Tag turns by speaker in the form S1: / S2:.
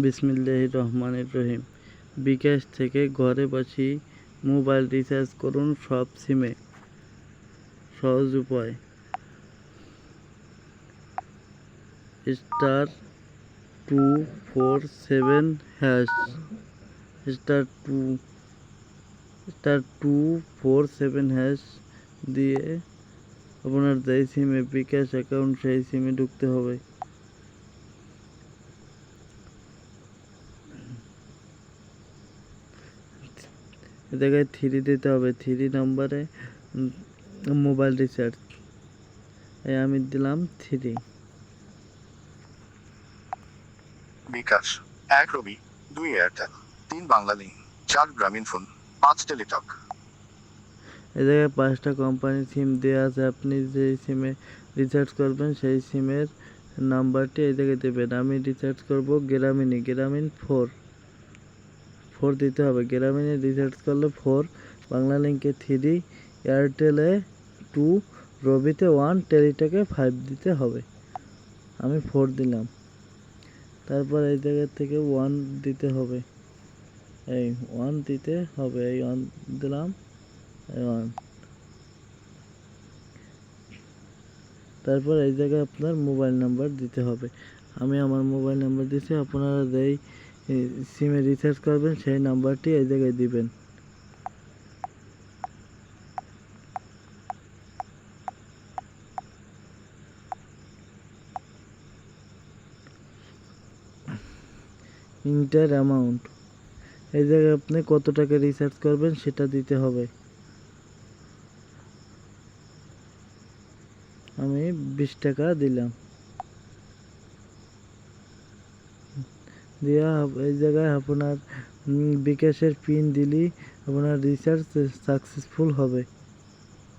S1: বিসমিল্লাহির রহমানির রহিম। বিকাশ থেকে ঘরে বসেই মোবাইল রিচার্জ করুন সব সিমে। সহজ উপায়, *247# *247# দিয়ে আপনার যেই সিমে বিকাশ অ্যাকাউন্ট সেই সিমে ঢুকতে হবে। এ জায়গায় 3 দিতে হবে, 3 নম্বরে মোবাইল রিচার্জ। আমি দিলাম 3।
S2: বিকাশ 1 রবি, 2 এয়ারটেল, 3 বাংলালিংক, 4 গ্রামীণফোন, 5 টেলিটক।
S1: এ জায়গায় 5টা কোম্পানির সিম দেওয়া আছে। আপনি যে সিমে রিচার্জ করবেন সেই সিমের নাম্বারটি এই জায়গায় দেবেন। আমি রিচার্জ করব গ্রামীণ 4 দিতে হবে। গ্রামীণে রিচার্জ করলে 4, বাংলালিংকে 3, এয়ারটেলে 2, রবিতে 1, টেলিটকে 5 দিতে হবে। আমি 4 দিলাম। তারপর এই জায়গা থেকে 1 দিতে হবে। এই 1 দিতে হবে, এই 1 দিলাম, এই 1। তারপর এই জায়গায় আপনার মোবাইল নাম্বার দিতে হবে। আমি আমার মোবাইল নাম্বার দিচ্ছি। আপনারা যেই সিমে রিচার্জ করবেন সেই নাম্বারটি এই জায়গায় দিবেন। ইন্টার অ্যামাউন্ট, এই জায়গায় আপনি কত টাকা রিচার্জ করবেন সেটা দিতে হবে। আমি 20 টাকা দিলাম। দিয়া এই জায়গায় আপনার বিকাশের পিন দিলেই আপনার রিচার্জ সাকসেসফুল হবে।